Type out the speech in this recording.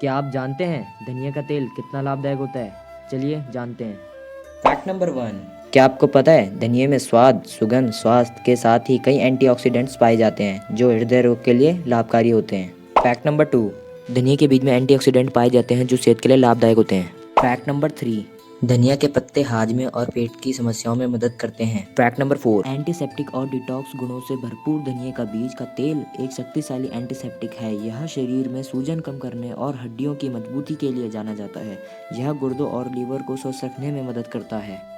क्या आप जानते हैं धनिया का तेल कितना लाभदायक होता है? चलिए जानते हैं। Fact number 1। क्या आपको पता है धनिये में स्वाद, सुगंध, स्वास्थ्य के साथ ही कई एंटीऑक्सीडेंट्स पाए जाते हैं जो हृदय रोग के लिए लाभकारी होते हैं। फैक्ट नंबर 2, धनिया के बीज में एंटीऑक्सीडेंट पाए जाते हैं जो सेहत के लिए लाभदायक होते हैं। फैक्ट नंबर 3, धनिया के पत्ते हाजमे और पेट की समस्याओं में मदद करते हैं। फैक्ट नंबर 4, एंटीसेप्टिक और डिटॉक्स गुणों से भरपूर धनिया का बीज का तेल एक शक्तिशाली एंटीसेप्टिक है। यह शरीर में सूजन कम करने और हड्डियों की मजबूती के लिए जाना जाता है। यह गुर्दों और लीवर को स्वस्थ रखने में मदद करता है।